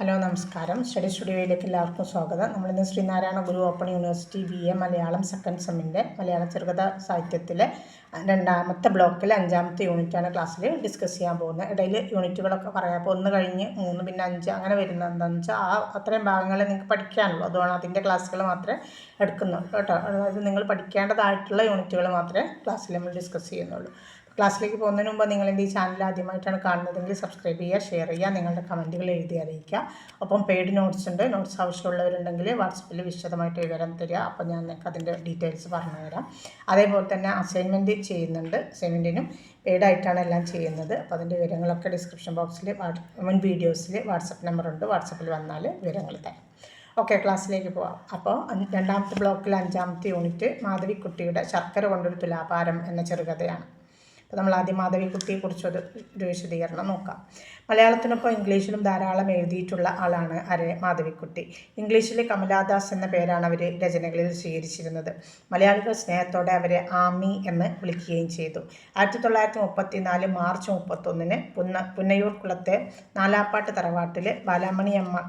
Hello നമസ്കാരം. Study സ്റ്റുഡിയോയിലേക്ക് എല്ലാവർക്കും സ്വാഗതം. നമ്മളിന്ന് Sreenarayana Guru open university BA Malayalam second സെമ്മിൻ്റെ മലയാള ചെറുകഥ സാഹിത്യത്തിലെ രണ്ടാമത്തെ ബ്ലോക്കിൽ 5ാമത്തെ യൂണിറ്റാണ് ക്ലാസ്സിൽ ഡിസ്കസ് ചെയ്യാൻ പോകുന്നത്. ഇടയിൽ യൂണിറ്റുകളൊക്കെ പറയാം. അപ്പോൾ 1 കഴിഞ്ഞ് 3 പിന്നെ 5 അങ്ങനെ വരുന്നത് എന്താണെന്ന് വെച്ചാൽ അത്രയും ഭാഗങ്ങളെ നിങ്ങൾക്ക് പഠിക്കാനുള്ളൂ. അതുകൊണ്ട് അതിൻ്റെ ക്ലാസ്സുകൾ മാത്രമേ എടുക്കുന്നുള്ളൂ കേട്ടോ. അതായത് നിങ്ങൾ പഠിക്കേണ്ടതായിട്ടുള്ള യൂണിറ്റുകൾ മാത്രമേ ക്ലാസ്സിൽ നമ്മൾ ഡിസ്കസ് ചെയ്യുന്നുള്ളൂ. ക്ലാസ്സിലേക്ക് പോകുന്നതിന് മുമ്പ് നിങ്ങൾ എൻ്റെ ഈ ചാനൽ ആദ്യമായിട്ടാണ് കാണുന്നതെങ്കിൽ സബ്സ്ക്രൈബ് ചെയ്യുക, ഷെയർ ചെയ്യുക, നിങ്ങളുടെ കമൻറ്റുകൾ എഴുതി അറിയിക്കുക. ഒപ്പം പെയ്ഡ് നോട്ട്സ് ഉണ്ട്. നോട്ട്സ് ആവശ്യമുള്ളവരുണ്ടെങ്കിൽ വാട്സപ്പിൽ വിശദമായിട്ട് വിവരം തരിക. അപ്പോൾ ഞാൻ നിങ്ങൾക്ക് അതിൻ്റെ ഡീറ്റെയിൽസ് പറഞ്ഞു തരാം. അതേപോലെ തന്നെ അസൈൻമെൻറ്റ് ചെയ്യുന്നുണ്ട്. അസൈൻമെൻറ്റിനും പെയ്ഡായിട്ടാണ് എല്ലാം ചെയ്യുന്നത്. അപ്പോൾ അതിൻ്റെ വിവരങ്ങളൊക്കെ ഡിസ്ക്രിപ്ഷൻ ബോക്സിൽ മുൻ വീഡിയോസിൽ വാട്സപ്പ് നമ്പറുണ്ട്. വാട്സപ്പിൽ വന്നാൽ വിവരങ്ങൾ തരാം. ഓക്കെ, ക്ലാസ്സിലേക്ക് പോവാം. അപ്പോൾ 2ാമത്തെ ബ്ലോക്കിൽ 5ാമത്തെ യൂണിറ്റ് മാധവിക്കുട്ടിയുടെ ശർക്കര കൊണ്ടൊരു തുലാഭാരം എന്ന ചെറുകഥയാണ്. അപ്പോൾ നമ്മൾ ആദ്യം മാധവിക്കുട്ടിയെക്കുറിച്ചൊരു വിശദീകരണം നോക്കാം. മലയാളത്തിനൊപ്പം ഇംഗ്ലീഷിലും ധാരാളം എഴുതിയിട്ടുള്ള ആളാണ് മാധവിക്കുട്ടി. ഇംഗ്ലീഷിൽ കമലാദാസ് എന്ന പേരാണ് അവർ രചനകളിൽ സ്വീകരിച്ചിരുന്നത്. മലയാളികൾ സ്നേഹത്തോടെ അവരെ ആമി എന്ന് വിളിക്കുകയും ചെയ്തു. 1934 മാർച്ച് 31 പുന്നയൂർ കുളത്തെ നാലാപ്പാട്ട് തറവാട്ടിൽ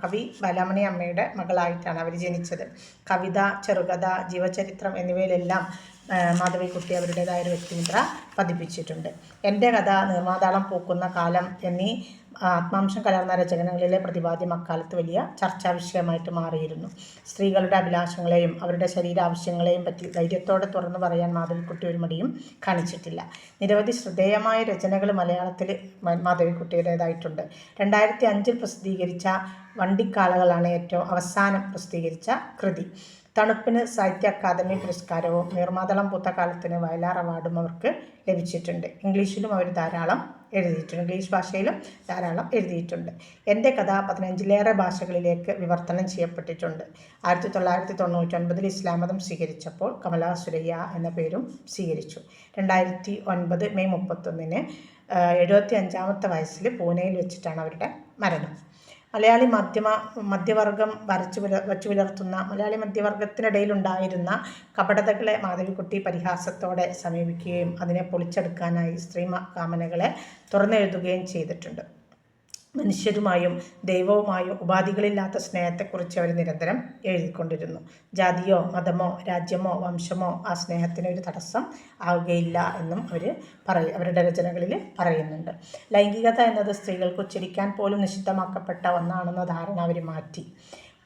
കവി ബാലാമണി അമ്മയുടെ മകളായിട്ടാണ് അവർ ജനിച്ചത്. കവിത, ചെറുകഥ, ജീവചരിത്രം എന്നിവയിലെല്ലാം മാധവിക്കുട്ടി അവരുടേതായ ഒരു വ്യക്തിമുദ്ര പതിപ്പിച്ചിട്ടുണ്ട്. എൻ്റെ കഥ, നീർമാതാളം പൂക്കുന്ന കാലം എന്നീ ആത്മാംശം കലർന്ന രചനകളിലെ പ്രതിപാദ്യം അക്കാലത്ത് വലിയ ചർച്ചാ വിഷയമായിട്ട് മാറിയിരുന്നു. സ്ത്രീകളുടെ അഭിലാഷങ്ങളെയും അവരുടെ ശരീരാവശ്യങ്ങളെയും പറ്റി ധൈര്യത്തോടെ തുറന്നു പറയാൻ മാധവിക്കുട്ടി ഒരു മടിയും കാണിച്ചിട്ടില്ല. നിരവധി ശ്രദ്ധേയമായ രചനകൾ മലയാളത്തിൽ മാധവിക്കുട്ടിയുടേതായിട്ടുണ്ട്. 2005 പ്രസിദ്ധീകരിച്ച വണ്ടിക്കാളകളാണ് ഏറ്റവും അവസാനം പ്രസിദ്ധീകരിച്ച കൃതി. തണുപ്പിന് സാഹിത്യ അക്കാദമി പുരസ്കാരവും നീർമാതളം പൂത്ത കാലത്തിന് വയലാർ അവാർഡും അവർക്ക് ലഭിച്ചിട്ടുണ്ട്. ഇംഗ്ലീഷിലും അവർ ധാരാളം എഴുതിയിട്ടുണ്ട്. ഇംഗ്ലീഷ് ഭാഷയിലും ധാരാളം എഴുതിയിട്ടുണ്ട്. എൻ്റെ കഥ 15ലേറെ ഭാഷകളിലേക്ക് വിവർത്തനം ചെയ്യപ്പെട്ടിട്ടുണ്ട്. 1999 ഇസ്ലാം മതം സ്വീകരിച്ചപ്പോൾ കമലാ സുരയ്യ എന്ന പേരും സ്വീകരിച്ചു. 2009 മെയ് 31 75ാമത്തെ വയസ്സിൽ പൂനെയിൽ വെച്ചിട്ടാണ് അവരുടെ മരണം. മലയാളി മധ്യവർഗം വച്ചു പുലർത്തുന്ന മലയാളി മധ്യവർഗത്തിനിടയിലുണ്ടായിരുന്ന കപടതകളെ മാധവിക്കുട്ടി പരിഹാസത്തോടെ സമീപിക്കുകയും അതിനെ പൊളിച്ചെടുക്കാനായി സ്ത്രീ കാമനകളെ തുറന്നെഴുതുകയും ചെയ്തിട്ടുണ്ട്. മനുഷ്യരുമായും ദൈവവുമായും ഉപാധികളില്ലാത്ത സ്നേഹത്തെക്കുറിച്ച് അവർ നിരന്തരം എഴുതിക്കൊണ്ടിരുന്നു. ജാതിയോ മതമോ രാജ്യമോ വംശമോ ആ സ്നേഹത്തിന് ഒരു തടസ്സം ആവുകയില്ല എന്നും അവരുടെ രചനകളിൽ പറയുന്നുണ്ട്. ലൈംഗികത എന്നത് സ്ത്രീകൾക്ക് ഉച്ചരിക്കാൻ പോലും നിഷിദ്ധമാക്കപ്പെട്ട ഒന്നാണെന്ന ധാരണ അവർ മാറ്റി.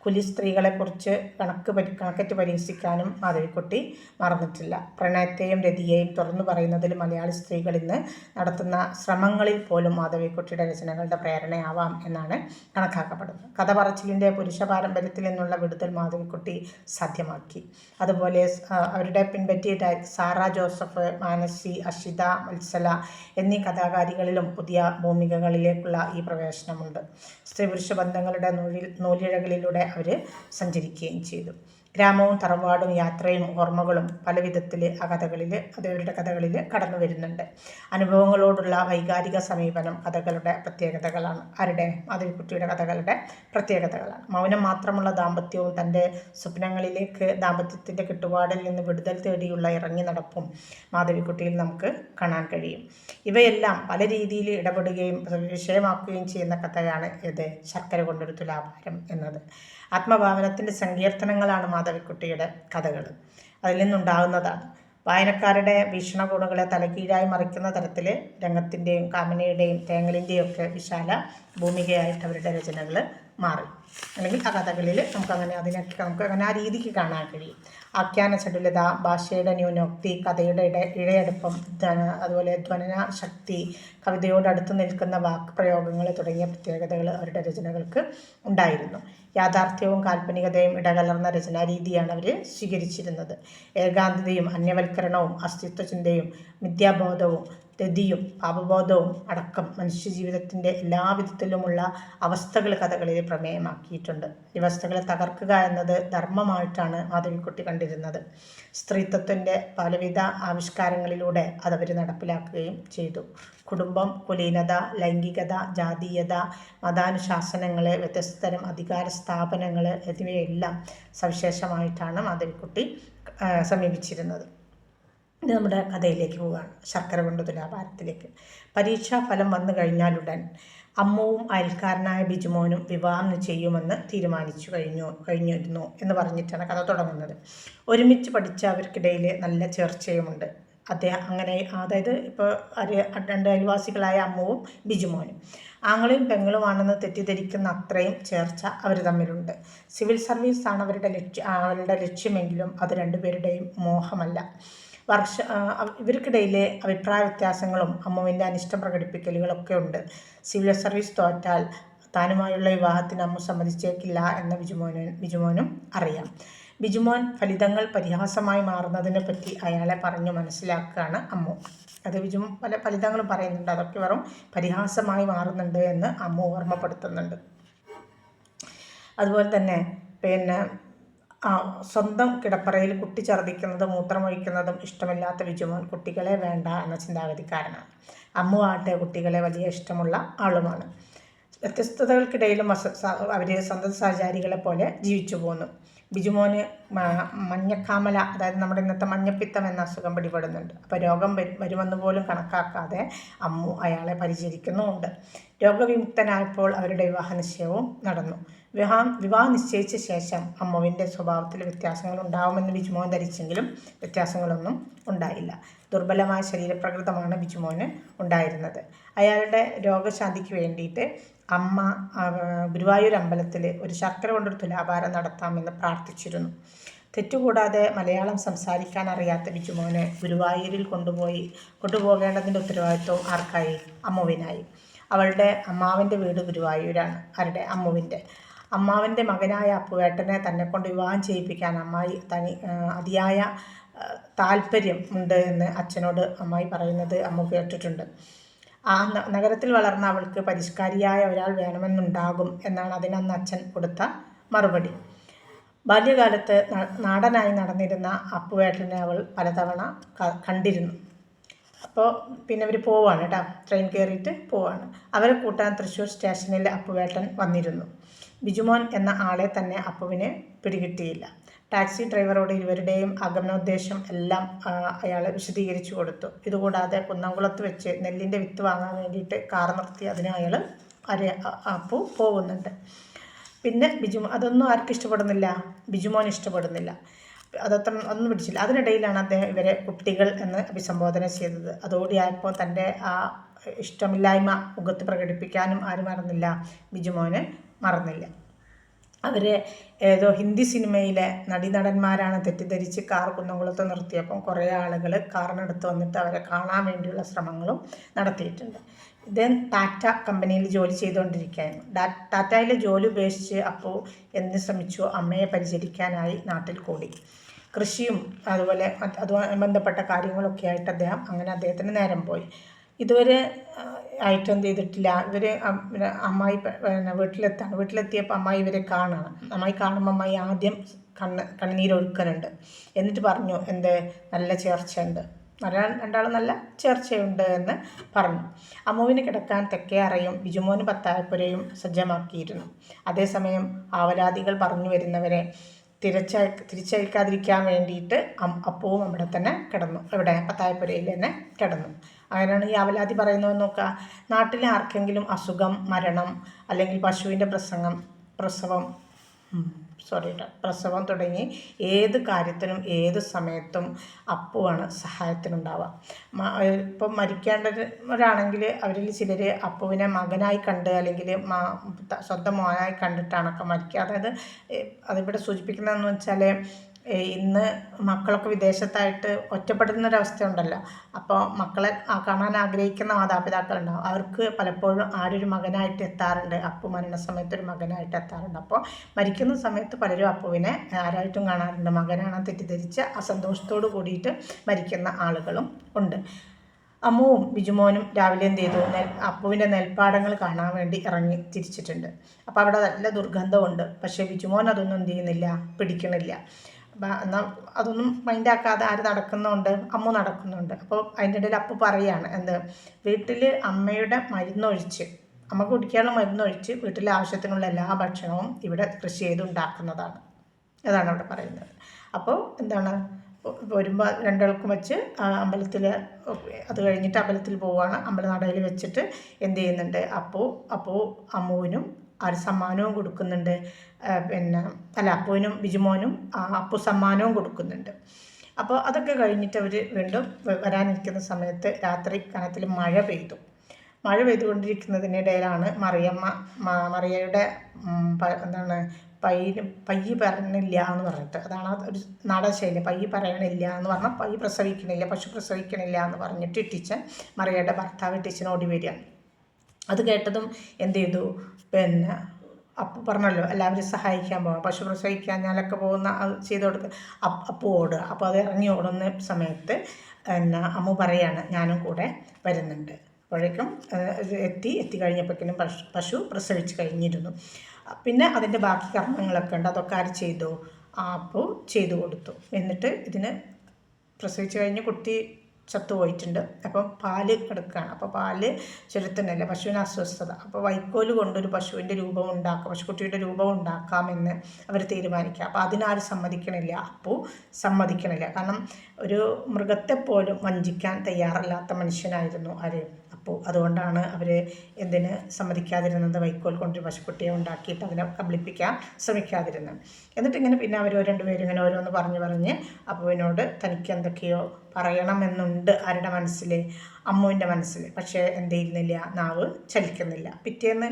കുലി സ്ത്രീകളെക്കുറിച്ച് കണക്കറ്റ് പരിഹസിക്കാനും മാധവിക്കുട്ടി മറന്നിട്ടില്ല. പ്രണയത്തെയും രതിയെയും തുറന്നു പറയുന്നതിൽ മലയാളി സ്ത്രീകൾ ഇന്ന് നടത്തുന്ന ശ്രമങ്ങളിൽ പോലും മാധവിക്കുട്ടിയുടെ രചനകളുടെ പ്രേരണയാവാം എന്നാണ് കണക്കാക്കപ്പെടുന്നത്. കഥ പറച്ചിലിൻ്റെ പുരുഷ പാരമ്പര്യത്തിൽ നിന്നുള്ള വിടുതൽ മാധവിക്കുട്ടി സാധ്യമാക്കി. അതുപോലെ അവരുടെ പിൻപറ്റിയ സാറ ജോസഫ്, മാനസി, അഷിത, വത്സല എന്നീ കഥാകാരികളിലും പുതിയ ഭൂമികകളിലേക്കുള്ള ഈ പ്രവേശനമുണ്ട്. സ്ത്രീ പുരുഷ ബന്ധങ്ങളുടെ നൂലിഴകളിലൂടെ അവർ സഞ്ചരിക്കുകയും ചെയ്തു. ഗ്രാമവും തറവാടും യാത്രയും ഓർമ്മകളും പല വിധത്തിൽ അവരുടെ കഥകളിൽ കടന്നു വരുന്നുണ്ട്. അനുഭവങ്ങളോടുള്ള വൈകാരിക സമീപനം കഥകളുടെ പ്രത്യേകതകളാണ്. മാധവിക്കുട്ടിയുടെ കഥകളുടെ പ്രത്യേകതകളാണ്. മൗനം മാത്രമുള്ള ദാമ്പത്യവും തൻ്റെ സ്വപ്നങ്ങളിലേക്ക് ദാമ്പത്യത്തിൻ്റെ കെട്ടുപാടിൽ നിന്ന് വിടുതൽ തേടിയുള്ള ഇറങ്ങി നടപ്പും മാധവിക്കുട്ടിയിൽ നമുക്ക് കാണാൻ കഴിയും. ഇവയെല്ലാം പല രീതിയിൽ ഇടപെടുകയും വിഷയമാക്കുകയും ചെയ്യുന്ന കഥയാണ് ശർക്കര കൊണ്ടൊരു തുലാഭാരം എന്നത്. ആത്മഭാവനത്തിൻ്റെ സങ്കീർത്തനങ്ങളാണ് മാധവിക്കുട്ടിയുടെ കഥകൾ. അതിൽ നിന്നുണ്ടാകുന്നതാണ്. വായനക്കാരുടെ വീക്ഷണകോണുകളെ തലകീഴായി മറിക്കുന്ന തരത്തിൽ രംഗത്തിൻ്റെയും കാമനയുടെയും തേങ്ങലിൻ്റെയും ഒക്കെ വിശാല ഭൂമികയായിട്ട് അവരുടെ രചനകൾ മാറി. അല്ലെങ്കിൽ ആ കഥകളിൽ നമുക്ക് ആ രീതിക്ക് കാണാൻ കഴിയും. ആഖ്യാന ചടുലത, ഭാഷയുടെ ന്യൂനോക്തി, കഥയുടെ ഇഴയടുപ്പം, അതുപോലെ ധ്വനന ശക്തി, കവിതയോട് അടുത്ത് നിൽക്കുന്ന വാക്ക് പ്രയോഗങ്ങൾ തുടങ്ങിയ പ്രത്യേകതകൾ അവരുടെ രചനകൾക്ക് ഉണ്ടായിരുന്നു. യാഥാർത്ഥ്യവും കാൽപ്പനികതയും ഇടകലർന്ന രചനാരീതിയാണ് അവർ സ്വീകരിച്ചിരുന്നത്. ഏകാന്തതയും അന്യവൽക്കരണവും അസ്തിത്വചിന്തയും മിഥ്യാബോധവും രതിയും പാപബോധവും അടക്കം മനുഷ്യജീവിതത്തിൻ്റെ എല്ലാവിധത്തിലുമുള്ള അവസ്ഥകൾ കഥകളിൽ പ്രമേയമാക്കിയിട്ടുണ്ട്. വ്യവസ്ഥകളെ തകർക്കുക എന്നത് ധർമ്മമായിട്ടാണ് മാധവിക്കുട്ടി കണ്ടിരുന്നത്. സ്ത്രീത്വത്തിൻ്റെ പലവിധ ആവിഷ്കാരങ്ങളിലൂടെ അതവർ നടപ്പിലാക്കുകയും ചെയ്തു. കുടുംബം, കുലീനത, ലൈംഗികത, ജാതീയത, മതാനുശാസനങ്ങൾ, വ്യത്യസ്തതരം അധികാര സ്ഥാപനങ്ങൾ എന്നിവയെല്ലാം സവിശേഷമായിട്ടാണ് മാധവിക്കുട്ടി സമീപിച്ചിരുന്നത്. ഇനി നമ്മുടെ കഥയിലേക്ക് പോവുകയാണ്. ശർക്കര കൊണ്ട് തുലാഭാരത്തിലേക്ക്. പരീക്ഷാ ഫലം വന്നു കഴിഞ്ഞാലുടൻ അമ്മുവും അയൽക്കാരനായ ബിജുമോനും വിവാഹം ചെയ്യുമെന്ന് തീരുമാനിച്ചു കഴിഞ്ഞിരുന്നു എന്ന് പറഞ്ഞിട്ടാണ് കഥ തുടങ്ങുന്നത്. ഒരുമിച്ച് പഠിച്ച അവർക്കിടയിൽ നല്ല ചേർച്ചയുമുണ്ട്. അങ്ങനെ അതായത് ഇപ്പോൾ രണ്ട് അയൽവാസികളായ അമ്മുവും ബിജുമോനും ആങ്ങളെയും പെങ്ങളുമാണെന്ന് തെറ്റിദ്ധരിക്കുന്ന അത്രയും ചേർച്ച അവർ തമ്മിലുണ്ട്. സിവിൽ സർവീസാണ് അവരുടെ ലക്ഷ്യമെങ്കിലും അത് രണ്ടുപേരുടെയും മോഹമല്ല. ഇവർക്കിടയിലെ അഭിപ്രായ വ്യത്യാസങ്ങളും അമ്മുവിൻ്റെ അനിഷ്ടം പ്രകടിപ്പിക്കലുകളൊക്കെ ഉണ്ട്. സിവിൽ സർവീസ് തോറ്റാൽ താനുമായുള്ള വിവാഹത്തിന് അമ്മു സമ്മതിച്ചേക്കില്ല എന്ന് ബിജുമോനും അറിയാം. ബിജുമോൻ ഫലിതങ്ങൾ പരിഹാസമായി മാറുന്നതിനെ പറ്റി അയാളെ പറഞ്ഞു മനസ്സിലാക്കുകയാണ് അമ്മു. അത് ബിജുമോൻ പല ഫലിതങ്ങളും പറയുന്നുണ്ട്, അതൊക്കെ വെറും പരിഹാസമായി മാറുന്നുണ്ട് എന്ന് അമ്മു ഓർമ്മപ്പെടുത്തുന്നുണ്ട്. അതുപോലെ തന്നെ സ്വന്തം കിടപ്പറയിൽ കുട്ടി ഛർദ്ദിക്കുന്നതും മൂത്രമൊഴിക്കുന്നതും ഇഷ്ടമില്ലാത്ത ബിജുമോൻ കുട്ടികളെ വേണ്ട എന്ന ചിന്താഗതിക്കാരനാണ്. അമ്മു ആട്ടെ കുട്ടികളെ വലിയ ഇഷ്ടമുള്ള ആളുമാണ്. വ്യത്യസ്തതകൾക്കിടയിലും അവർ സ്വന്തം സഹചാരികളെ പോലെ ജീവിച്ചു പോന്നു. ബിജുമോന് മഞ്ഞക്കാമല, അതായത് നമ്മുടെ ഇന്നത്തെ മഞ്ഞപ്പിത്തം എന്ന അസുഖം പിടിപെടുന്നുണ്ട്. അപ്പോൾ രോഗം വരുമെന്ന് പോലും കണക്കാക്കാതെ അമ്മു അയാളെ പരിചരിക്കുന്നുമുണ്ട്. രോഗവിമുക്തനായപ്പോൾ അവരുടെ വിവാഹ നിശ്ചയവും നടന്നു. വിവാഹം നിശ്ചയിച്ച ശേഷം അമ്മുവിൻ്റെ സ്വഭാവത്തിൽ വ്യത്യാസങ്ങൾ ഉണ്ടാവുമെന്ന് ബിജുമോൻ ധരിച്ചെങ്കിലും വ്യത്യാസങ്ങളൊന്നും ഉണ്ടായില്ല. ദുർബലമായ ശരീരപ്രകൃതമാണ് ബിജുമോന് ഉണ്ടായിരുന്നത്. അയാളുടെ രോഗശാന്തിക്ക് വേണ്ടിയിട്ട് അമ്മ ഗുരുവായൂർ അമ്പലത്തിൽ ഒരു ശർക്കര കൊണ്ടൊരു തുലാഭാരം നടത്താമെന്ന് പ്രാർത്ഥിച്ചിരുന്നു. തെറ്റുകൂടാതെ മലയാളം സംസാരിക്കാൻ അറിയാത്ത ബിജുമോനെ ഗുരുവായൂരിൽ കൊണ്ടുപോകേണ്ടതിൻ്റെ ഉത്തരവാദിത്വം ആർക്കായി? അമ്മുവിനായി. അവളുടെ അമ്മാവൻ്റെ വീട് ഗുരുവായൂരാണ്. ആരുടെ? അമ്മുവിൻ്റെ. അമ്മാവൻ്റെ മകനായ അപ്പുവേട്ടനെ തന്നെ കൊണ്ട് വിവാഹം ചെയ്യിപ്പിക്കാൻ അതിയായ താല്പര്യം ഉണ്ട് എന്ന് അച്ഛനോട് അമ്മായി പറയുന്നത് അമ്മു കേട്ടിട്ടുണ്ട്. ആ നഗരത്തിൽ വളർന്ന അവൾക്ക് പരിഷ്കാരിയായ ഒരാൾ വേണമെന്നുണ്ടാകും എന്നാണ് അതിനന്ന് അച്ഛൻ കൊടുത്ത മറുപടി. ബാല്യകാലത്ത് നാടനായി നടന്നിരുന്ന അപ്പുവേട്ടനെ അവൾ പലതവണ കണ്ടിരുന്നു. അപ്പോൾ പിന്നെ അവർ പോവാണ് കേട്ടോ, ട്രെയിൻ കയറിയിട്ട് പോവാണ്. അവരെ കൂട്ടാൻ തൃശ്ശൂർ സ്റ്റേഷനിൽ അപ്പുവേട്ടൻ വന്നിരുന്നു. ബിജുമോൻ എന്ന ആളെ തന്നെ അപ്പുവിന് പിടികിട്ടിയില്ല. ടാക്സി ഡ്രൈവറോട് ഇരുവരുടെയും ആഗമനോദ്ദേശം എല്ലാം അയാൾ വിശദീകരിച്ചു കൊടുത്തു. ഇതുകൂടാതെ കുന്നംകുളത്ത് വെച്ച് നെല്ലിൻ്റെ വിത്ത് വാങ്ങാൻ വേണ്ടിയിട്ട് കാർ നിർത്തി അതിന് അയാൾ അപ്പു പോകുന്നുണ്ട്. പിന്നെ അതൊന്നും ആർക്കും ഇഷ്ടപ്പെടുന്നില്ല, ബിജുമോൻ ഇഷ്ടപ്പെടുന്നില്ല. ഒന്നും പിടിച്ചില്ല. അതിനിടയിലാണ് അദ്ദേഹം ഇവരെ കുട്ടികൾ എന്ന് അഭിസംബോധന ചെയ്തത്. അതോടെയായപ്പോൾ തൻ്റെ ആ ഇഷ്ടമില്ലായ്മ മുഖത്ത് പ്രകടിപ്പിക്കാനും ആരും മറന്നില്ല, ബിജുമോന് മറന്നില്ല. അവരെ ഏതോ ഹിന്ദി സിനിമയിലെ നടന്മാരാണ് തെറ്റിദ്ധരിച്ച് കാർ കുന്നംകുളത്ത് നിർത്തിയപ്പം കുറേ ആളുകൾ കാറിനടുത്ത് വന്നിട്ട് അവരെ കാണാൻ വേണ്ടിയുള്ള ശ്രമങ്ങളും നടത്തിയിട്ടുണ്ട്. ഇദ്ദേഹം ടാറ്റ കമ്പനിയിൽ ജോലി ചെയ്തുകൊണ്ടിരിക്കുകയായിരുന്നു. ടാറ്റയിലെ ജോലി ഉപേക്ഷിച്ച് അപ്പോൾ എന്ത് ശ്രമിച്ചു? അമ്മയെ പരിചരിക്കാനായി നാട്ടിൽ കൂടി. കൃഷിയും അതുപോലെ അതുമായി ബന്ധപ്പെട്ട കാര്യങ്ങളൊക്കെ ആയിട്ട് അദ്ദേഹത്തിന് നേരം പോയി. ഇതുവരെ ആയിട്ട് എന്ത് ചെയ്തിട്ടില്ല. ഇവർ അമ്മായി വീട്ടിലെത്തിയപ്പോൾ അമ്മായി ഇവരെ കാണണം. അമ്മായി കാണുമ്പോൾ അമ്മായി ആദ്യം കണ്ണീരൊഴുക്കനുണ്ട്. എന്നിട്ട് പറഞ്ഞു, നല്ല ചേർച്ചയുണ്ട്, രണ്ടാളും നല്ല ചേർച്ചയുണ്ട് എന്ന് പറഞ്ഞു. അമ്മുവിന് കിടക്കാൻ തെക്കേ അറയും ബിജുമോന് പത്തായപ്പുരയും സജ്ജമാക്കിയിരുന്നു. അതേസമയം ആവലാദികൾ പറഞ്ഞു വരുന്നവരെ തിരിച്ചയക്കാതിരിക്കാൻ വേണ്ടിയിട്ട് അപ്പുവും അവിടെ തന്നെ കിടന്നു. എവിടെ? പത്തായപ്പുരയിൽ തന്നെ കിടന്നു. അങ്ങനെയാണ് ഈ അവലാതി പറയുന്നതെന്ന് നോക്കുക. നാട്ടിലെ ആർക്കെങ്കിലും അസുഖം, മരണം, അല്ലെങ്കിൽ പശുവിൻ്റെ പ്രസവം തുടങ്ങി ഏത് കാര്യത്തിനും ഏത് സമയത്തും അപ്പുവാണ് സഹായത്തിനുണ്ടാവുക. ഇപ്പം മരിക്കേണ്ടവരാണെങ്കിൽ അവരിൽ ചിലർ അപ്പുവിനെ മകനായി കണ്ട് അല്ലെങ്കിൽ സ്വന്തം മോനായി കണ്ടിട്ടാണൊക്കെ മരിക്കുക. അതായത് അതിവിടെ സൂചിപ്പിക്കുന്നതെന്ന് വെച്ചാൽ ഇന്ന് മക്കളൊക്കെ വിദേശത്തായിട്ട് ഒറ്റപ്പെടുന്നൊരവസ്ഥ ഉണ്ടല്ലോ. അപ്പോൾ മക്കളെ കാണാൻ ആഗ്രഹിക്കുന്ന മാതാപിതാക്കളുണ്ടാവും. അവർക്ക് പലപ്പോഴും ആരൊരു മകനായിട്ട് എത്താറുണ്ട്. അപ്പു മരണസമയത്ത് ഒരു മകനായിട്ട് എത്താറുണ്ട്. അപ്പോൾ മരിക്കുന്ന സമയത്ത് പലരും അപ്പുവിനെ ആരായിട്ടും കാണാറുണ്ട്. മകനാണ് തെറ്റിദ്ധരിച്ച് അസന്തോഷത്തോട് കൂടിയിട്ട് മരിക്കുന്ന ആളുകളും ഉണ്ട്. അമ്മുവും ബിജുമോനും രാവിലെ എന്ത് ചെയ്തു? അപ്പുവിൻ്റെ നെൽപ്പാടങ്ങൾ കാണാൻ വേണ്ടി ഇറങ്ങി തിരിച്ചിട്ടുണ്ട്. അപ്പോൾ അവിടെ നല്ല ദുർഗന്ധമുണ്ട്. പക്ഷേ ബിജുമോൻ അതൊന്നും എന്ത് ചെയ്യുന്നില്ല, പിടിക്കണില്ല. എന്നാൽ അതൊന്നും മൈൻഡാക്കാതെ ആര് നടക്കുന്നുണ്ട്? അമ്മു നടക്കുന്നുണ്ട്. അപ്പോൾ അതിൻ്റെ ഇടയിൽ അപ്പു പറയാണ്, വീട്ടിൽ അമ്മയുടെ മരുന്നൊഴിച്ച്, അമ്മ കുടിക്കാനുള്ള മരുന്നൊഴിച്ച് വീട്ടിലെ ആവശ്യത്തിനുള്ള എല്ലാ ഭക്ഷണവും ഇവിടെ കൃഷി ചെയ്തുണ്ടാക്കുന്നതാണ്. അതാണ് അവിടെ പറയുന്നത്. അപ്പോൾ വരുമ്പോൾ രണ്ടാൾക്കും വെച്ച് അമ്പലത്തിൽ, അത് കഴിഞ്ഞിട്ട് അമ്പലത്തിൽ പോവുകയാണ്. അമ്പലനടയിൽ വെച്ചിട്ട് എന്ത് ചെയ്യുന്നുണ്ട്, അപ്പോൾ അമ്മുവിനും ആ ഒരു സമ്മാനവും കൊടുക്കുന്നുണ്ട്. പിന്നെ അപ്പുവിനും ബിജുമോനും അപ്പു സമ്മാനവും കൊടുക്കുന്നുണ്ട്. അപ്പോൾ അതൊക്കെ കഴിഞ്ഞിട്ട് അവർ വീണ്ടും വരാനിരിക്കുന്ന സമയത്ത് രാത്രി കനത്തിൽ മഴ പെയ്തുകൊണ്ടിരിക്കുന്നതിനിടയിലാണ് മറിയയുടെ എന്താണ് പയ്യ് പറയണില്ല എന്ന് പറഞ്ഞിട്ട്, അതാണ് ഒരു നാടൻ ശൈലി. പയ്യ് പറയണില്ല എന്ന് പറഞ്ഞാൽ പയ്യ് പ്രസവിക്കണില്ല, പശു പ്രസവിക്കണില്ല എന്ന് പറഞ്ഞിട്ട് ഇട്ടിച്ചൻ, മറിയയുടെ ഭർത്താവ് ഇട്ടിച്ചൻ ഓടി വരികയാണ്. അത് കേട്ടതും എന്ത് ചെയ്തു, പിന്നെ അപ്പു പറഞ്ഞല്ലോ എല്ലാവരും സഹായിക്കാൻ പോകാം, പശു പ്രസവിക്കാഞ്ഞാലൊക്കെ പോകുന്ന ചെയ്ത് കൊടുക്കുക. അപ്പു ഓടുക. അപ്പോൾ അത് ഇറങ്ങി ഓടുന്ന സമയത്ത് അമ്മു പറയാണ് ഞാനും കൂടെ വരുന്നുണ്ട്. അപ്പോഴേക്കും എത്തി കഴിഞ്ഞപ്പോഴേക്കും പശു പ്രസവിച്ച് കഴിഞ്ഞിരുന്നു. പിന്നെ അതിൻ്റെ ബാക്കി കർമ്മങ്ങളൊക്കെ ഉണ്ട്, അതൊക്കെ ആര് ചെയ്തു, അപ്പു ചെയ്തു കൊടുത്തു. എന്നിട്ട് ഇതിന് പ്രസവിച്ച് കഴിഞ്ഞ് കുട്ടി ചത്തുപോയിട്ടുണ്ട്. അപ്പം പാല് എടുക്കുകയാണ്. അപ്പോൾ പാല് ചെലുത്തുന്നില്ല, പശുവിന് അസ്വസ്ഥത. അപ്പോൾ വൈക്കോല് കൊണ്ടൊരു പശുവിൻ്റെ രൂപം ഉണ്ടാക്കാം, പശുക്കുട്ടിയുടെ രൂപം ഉണ്ടാക്കാമെന്ന് അവർ തീരുമാനിക്കുക. അപ്പോൾ അതിനാരും സമ്മതിക്കണില്ല, അപ്പു സമ്മതിക്കണില്ല. കാരണം ഒരു മൃഗത്തെപ്പോലും വഞ്ചിക്കാൻ തയ്യാറല്ലാത്ത മനുഷ്യനായിരുന്നു ആര്, അപ്പു. അതുകൊണ്ടാണ് അവർ എന്തിന് സമ്മതിക്കാതിരുന്നത്, വൈക്കോൽ കൊണ്ട് പശുക്കുട്ടിയെ ഉണ്ടാക്കിയിട്ട് അതിനെ കബളിപ്പിക്കാൻ ശ്രമിക്കാതിരുന്നത്. എന്നിട്ട് ഇങ്ങനെ പിന്നെ അവർ രണ്ടുപേരും ഇങ്ങനെ ഓരോന്ന് പറഞ്ഞ് അപ്പുവിനോട് തനിക്ക് എന്തൊക്കെയോ പറയണമെന്നുണ്ട് ആരുടെ മനസ്സിൽ, അമ്മുവിൻ്റെ മനസ്സിൽ. പക്ഷേ എന്ത് ചെയ്യുന്നില്ല, നാവ് ചലിക്കുന്നില്ല. പിറ്റേന്ന്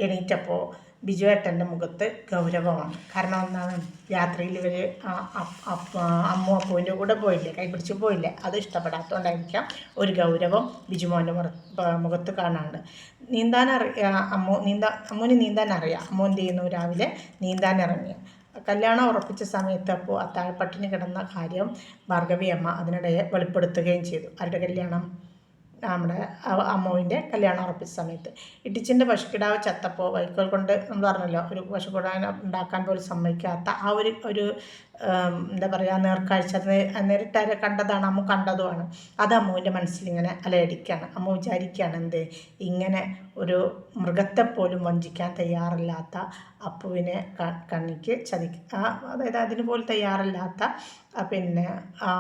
എണീറ്റപ്പോൾ ബിജുവേട്ടൻ്റെ മുഖത്ത് ഗൗരവമാണ്. കാരണം എന്താണ്, രാത്രിയിൽ ഇവർ അപ്പുവിൻ്റെ കൂടെ പോയില്ലേ, കൈപിടിച്ച് പോയില്ലേ, അത് ഇഷ്ടപ്പെടാത്തതുകൊണ്ടായിരിക്കാം ഒരു ഗൗരവം ബിജുമോൻ്റെ മുഖത്ത് കാണാണ്ട്. അമ്മുവിന് നീന്താൻ അറിയാം. അമ്മു എന്ത് ചെയ്യുന്നു, രാവിലെ നീന്താൻ ഇറങ്ങി. കല്യാണം ഉറപ്പിച്ച സമയത്ത് അപ്പോൾ അത്താഴപ്പട്ടിണി കിടന്ന കാര്യം ഭാർഗവി അമ്മ അതിനിടെ വെളിപ്പെടുത്തുകയും ചെയ്തു. ആരുടെ കല്യാണം, നമ്മുടെ അമ്മുവിൻ്റെ കല്യാണം ഉറപ്പിച്ച സമയത്ത്. ഇട്ടിച്ചിൻ്റെ പശുക്കിടാവ് ചത്തപ്പോൾ വൈക്കോൽ കൊണ്ട് നമ്മൾ പറഞ്ഞല്ലോ, ഒരു പശുക്കിടാവിനെ ഉണ്ടാക്കാൻ പോലും സമ്മതിക്കാത്ത ആ ഒരു എന്താ പറയുക നേർക്കാഴ്ച, അത് നേരിട്ട് കണ്ടതാണ്, അമ്മു കണ്ടതുമാണ്. അത് അമ്മുവിൻ്റെ മനസ്സിലിങ്ങനെ അലയടിക്കുകയാണ്. അമ്മു വിചാരിക്കുകയാണ് എന്ത്, ഇങ്ങനെ ഒരു മൃഗത്തെപ്പോലും വഞ്ചിക്കാൻ തയ്യാറില്ലാത്ത അപ്പുവിനെ കണ്ണിക്ക് അതായത് അതിന് പോലും തയ്യാറില്ലാത്ത പിന്നെ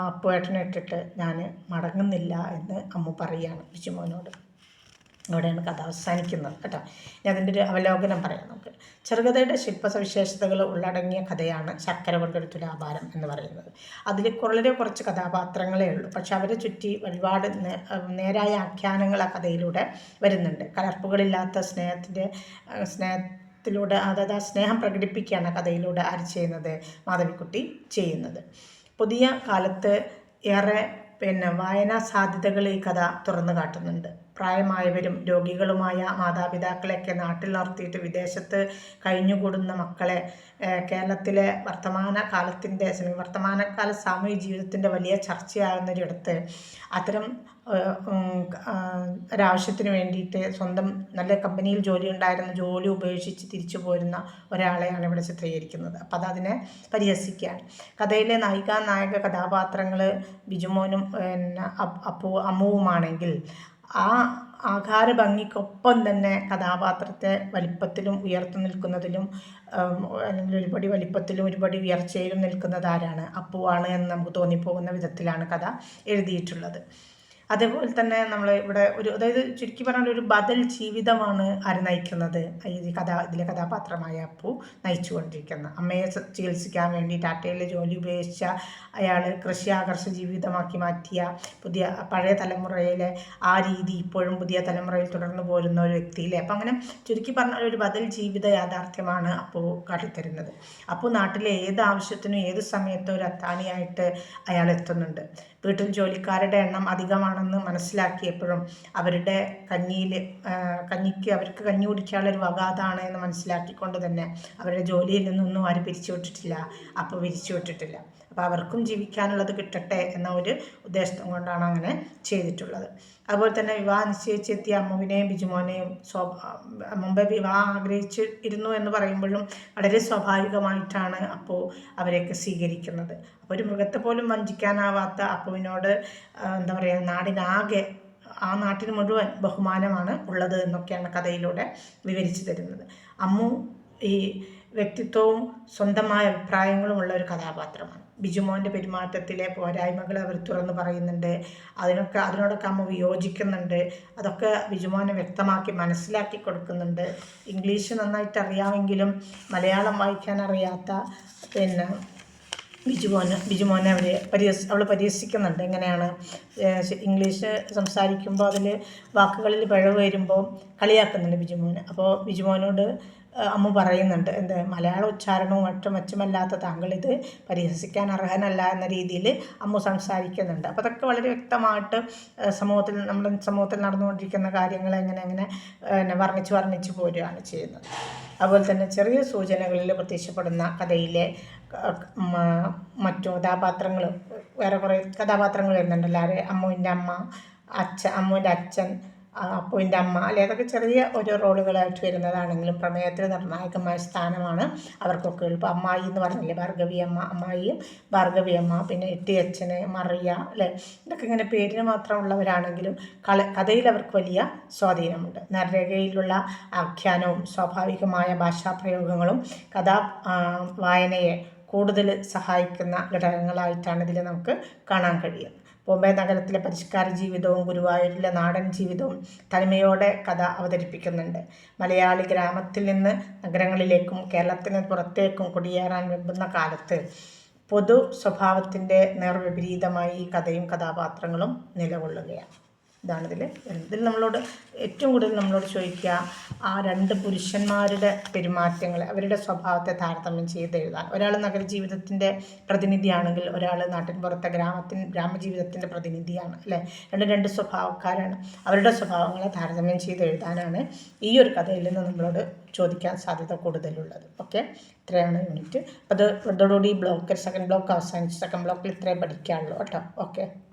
അപ്പുവേട്ടനെ ഇട്ടിട്ട് ഞാൻ മടങ്ങുന്നില്ല എന്ന് അമ്മു പറയുകയാണ് ബിജുമോനോട്. അവിടെയാണ് കഥ അവസാനിക്കുന്നത് കേട്ടോ. ഇനി അതിൻ്റെ ഒരു അവലോകനം പറയാം നമുക്ക്. ചെറുകഥയുടെ ശില്പസവിശേഷതകൾ ഉള്ളടങ്ങിയ കഥയാണ് ശർക്കര കൊണ്ടൊരു തുലാഭാരം എന്ന് പറയുന്നത്. അതിൽ കുറച്ച് കഥാപാത്രങ്ങളേ ഉള്ളൂ, പക്ഷെ അവരെ ചുറ്റി ഒരുപാട് നേരായ ആഖ്യാനങ്ങൾ ആ കഥയിലൂടെ വരുന്നുണ്ട്. കലർപ്പുകളില്ലാത്ത സ്നേഹത്തിലൂടെ, അതായത് ആ സ്നേഹം പ്രകടിപ്പിക്കുകയാണ് കഥയിലൂടെ ആര് ചെയ്യുന്നത്, മാധവിക്കുട്ടി ചെയ്യുന്നത്. പുതിയ കാലത്ത് ഏറെ വായനാ സാധ്യതകൾ ഈ കഥ തുറന്നു കാട്ടുന്നുണ്ട്. പ്രായമായവരും രോഗികളുമായ മാതാപിതാക്കളെയൊക്കെ നാട്ടിൽ നിർത്തിയിട്ട് വിദേശത്ത് കഴിഞ്ഞുകൂടുന്ന മക്കളെ കേരളത്തിലെ വർത്തമാനകാല സാമൂഹിക ജീവിതത്തിൻ്റെ വലിയ ചർച്ചയാകുന്നൊരിടത്ത് അത്തരം ഒരാവശ്യത്തിന് വേണ്ടിയിട്ട് സ്വന്തം നല്ല കമ്പനിയിൽ ജോലി ഉപേക്ഷിച്ച് തിരിച്ചു പോരുന്ന ഒരാളെയാണ് ഇവിടെ ചിത്രീകരിക്കുന്നത്. അപ്പോൾ അതതിനെ പരിഹസിക്കുകയാണ്. കഥയിലെ നായിക കഥാപാത്രങ്ങൾ ബിജുമോനും അമ്മുവുമാണെങ്കിൽ ആ ആകാര ഭംഗിക്കൊപ്പം തന്നെ കഥാപാത്രത്തെ വലിപ്പത്തിലും ഉയർത്തു നിൽക്കുന്നതിലും, അല്ലെങ്കിൽ ഒരുപടി വലിപ്പത്തിലും ഒരുപടി ഉയർച്ചയിലും നിൽക്കുന്നത് ആരാണ്, അപ്പുവാണ് എന്ന് നമുക്ക് തോന്നിപ്പോകുന്ന വിധത്തിലാണ് കഥ എഴുതിയിട്ടുള്ളത്. അതേപോലെ തന്നെ നമ്മൾ ഇവിടെ അതായത് ചുരുക്കി പറഞ്ഞാൽ ഒരു ബദൽ ജീവിതമാണ് ആര് നയിക്കുന്നത്, ഇതിലെ കഥാപാത്രമായ അപ്പു നയിച്ചുകൊണ്ടിരിക്കുന്നത്. അമ്മയെ ചികിത്സിക്കാൻ വേണ്ടി ടാറ്റയിൽ ജോലി ഉപേക്ഷിച്ച അയാൾ കൃഷി ആകർഷ ജീവിതമാക്കി മാറ്റിയ പഴയ തലമുറയിലെ ആ രീതി ഇപ്പോഴും പുതിയ തലമുറയിൽ തുടർന്നു പോരുന്ന ഒരു വ്യക്തിയിലെ. അപ്പം അങ്ങനെ ചുരുക്കി പറഞ്ഞാൽ ഒരു ബദൽ ജീവിത യാഥാർത്ഥ്യമാണ് അപ്പു കാട്ടിത്തരുന്നത്. അപ്പോൾ നാട്ടിലെ ഏത് ആവശ്യത്തിനും ഏത് സമയത്തും ഒരു അത്താണിയായിട്ട് അയാൾ എത്തുന്നുണ്ട്. വീട്ടിൽ ജോലിക്കാരുടെ എണ്ണം അധികമാണെന്ന് മനസ്സിലാക്കിയപ്പോഴും അവരുടെ അവർക്ക് കഞ്ഞി കുടിക്കാനുള്ളൊരു വകാതാണ് എന്ന് മനസ്സിലാക്കിക്കൊണ്ട് തന്നെ അവരുടെ ജോലിയിൽ നിന്നൊന്നും ആരും പിരിച്ചുവിട്ടിട്ടില്ല, അപ്പോൾ പിരിച്ചുവിട്ടിട്ടില്ല. അപ്പോൾ അവർക്കും ജീവിക്കാനുള്ളത് കിട്ടട്ടെ എന്ന ഒരു ഉദ്ദേശം കൊണ്ടാണ് അങ്ങനെ ചെയ്തിട്ടുള്ളത്. അതുപോലെ തന്നെ വിവാഹം നിശ്ചയിച്ചെത്തിയ അമ്മുവിനെയും ബിജുമോനെയും മുമ്പേ വിവാഹം ആഗ്രഹിച്ചിരുന്നു എന്ന് പറയുമ്പോഴും വളരെ സ്വാഭാവികമായിട്ടാണ് അപ്പോൾ അവരെയൊക്കെ സ്വീകരിക്കുന്നത്. അപ്പോൾ ഒരു മൃഗത്തെ പോലും വഞ്ചിക്കാനാവാത്ത അപ്പുവിനോട് എന്താ പറയുക, ആ നാട്ടിന് മുഴുവൻ ബഹുമാനമാണ് ഉള്ളത് എന്നൊക്കെയാണ് കഥയിലൂടെ വിവരിച്ചു തരുന്നത്. അമ്മു ഈ വ്യക്തിത്വവും സ്വന്തമായ അഭിപ്രായങ്ങളും ഉള്ള ഒരു കഥാപാത്രമാണ്. ബിജുമോൻ്റെ പെരുമാറ്റത്തിലെ പോരായ്മകൾ അവർ തുറന്ന് പറയുന്നുണ്ട്. അതിനോടൊക്കെ അമ്മ വിയോജിക്കുന്നുണ്ട്. അതൊക്കെ ബിജുമോനെ വ്യക്തമാക്കി മനസ്സിലാക്കി കൊടുക്കുന്നുണ്ട്. ഇംഗ്ലീഷ് നന്നായിട്ട് അറിയാമെങ്കിലും മലയാളം വായിക്കാൻ അറിയാത്ത പിന്നെ ബിജുമോനെ അവൾ പരിഹസിക്കുന്നുണ്ട്. എങ്ങനെയാണ് ഇംഗ്ലീഷ് സംസാരിക്കുമ്പോൾ അതിൽ വാക്കുകളിൽ പിഴവ് വരുമ്പോൾ കളിയാക്കുന്നുണ്ട് ബിജുമോന്. അപ്പോൾ ബിജുമോനോട് അമ്മ പറയുന്നുണ്ട്, മലയാള ഉച്ചാരണവും മറ്റും മെച്ചമല്ലാത്ത താങ്കൾ ഇത് പരിഹസിക്കാൻ അർഹനല്ല എന്ന രീതിയിൽ അമ്മ സംസാരിക്കുന്നുണ്ട്. അപ്പോൾ അതൊക്കെ വളരെ വ്യക്തമായിട്ട് നമ്മുടെ സമൂഹത്തിൽ നടന്നുകൊണ്ടിരിക്കുന്ന കാര്യങ്ങൾ എങ്ങനെ വർണ്ണിച്ച് പോരുകയാണ് ചെയ്യുന്നത്. അതുപോലെ തന്നെ ചെറിയ സൂചനകളിൽ പ്രത്യക്ഷപ്പെടുന്ന കഥയിലെ മറ്റു കഥാപാത്രങ്ങൾ, വേറെ കുറേ കഥാപാത്രങ്ങൾ വരുന്നുണ്ടല്ലോ. അമ്മുവിൻ്റെ അമ്മ, അമ്മുവിൻ്റെ അച്ഛൻ, അപ്പുവിൻ്റെ അമ്മ, അല്ലെ, അതൊക്കെ ചെറിയ ഓരോ റോളുകളായിട്ട് വരുന്നതാണെങ്കിലും പ്രമേയത്തിൽ നിർണായകമായ സ്ഥാനമാണ് അവർക്കൊക്കെ ഉള്ളൂ. ഇപ്പോൾ അമ്മായി എന്ന് പറഞ്ഞില്ലേ, അമ്മായിയും ഭാർഗവി അമ്മ, പിന്നെ എട്ടിയച്ഛന്, മറിയ, അല്ലേ, ഇതൊക്കെ ഇങ്ങനെ പേരിന് മാത്രമുള്ളവരാണെങ്കിലും കഥയിൽ അവർക്ക് വലിയ സ്വാധീനമുണ്ട്. നേർരേഖയിലുള്ള ആഖ്യാനവും സ്വാഭാവികമായ ഭാഷാപ്രയോഗങ്ങളും വായനയെ കൂടുതൽ സഹായിക്കുന്ന ഘടകങ്ങളായിട്ടാണ് ഇതിൽ നമുക്ക് കാണാൻ കഴിയുന്നത്. ബോംബെ നഗരത്തിലെ പരിഷ്കാര ജീവിതവും ഗുരുവായൂരിലെ നാടൻ ജീവിതവും തനിമയോടെ കഥ അവതരിപ്പിക്കുന്നുണ്ട്. മലയാളി ഗ്രാമത്തിൽ നിന്ന് നഗരങ്ങളിലേക്കും കേരളത്തിന് പുറത്തേക്കും കുടിയേറാൻ വെമ്പുന്ന കാലത്ത് പൊതു സ്വഭാവത്തിൻ്റെ നേർവിപരീതമായി ഈ കഥയും കഥാപാത്രങ്ങളും നിലകൊള്ളുകയാണ്. ഇതാണ് ഇതിൽ നമ്മളോട് ഏറ്റവും കൂടുതൽ നമ്മളോട് ചോദിക്കുക, ആ രണ്ട് പുരുഷന്മാരുടെ പെരുമാറ്റങ്ങൾ, അവരുടെ സ്വഭാവത്തെ താരതമ്യം ചെയ്ത് എഴുതാൻ. ഒരാൾ നഗരജീവിതത്തിൻ്റെ പ്രതിനിധിയാണെങ്കിൽ ഒരാൾ നാട്ടിൻപുറത്തെ ഗ്രാമജീവിതത്തിൻ്റെ പ്രതിനിധിയാണ്, അല്ലേ. രണ്ട് സ്വഭാവക്കാരാണ്. അവരുടെ സ്വഭാവങ്ങളെ താരതമ്യം ചെയ്ത് എഴുതാനാണ് ഈ ഒരു കഥയിൽ നിന്ന് നമ്മളോട് ചോദിക്കാൻ സാധ്യത കൂടുതലുള്ളത്. ഓക്കെ, ഇത്രയാണ് യൂണിറ്റ്. അപ്പോൾ അതോടുകൂടി സെക്കൻഡ് ബ്ലോക്ക് അവസാനിച്ചു. സെക്കൻഡ് ബ്ലോക്കിൽ ഇത്രയും പഠിക്കാനുള്ളൂ കേട്ടോ. ഓക്കെ.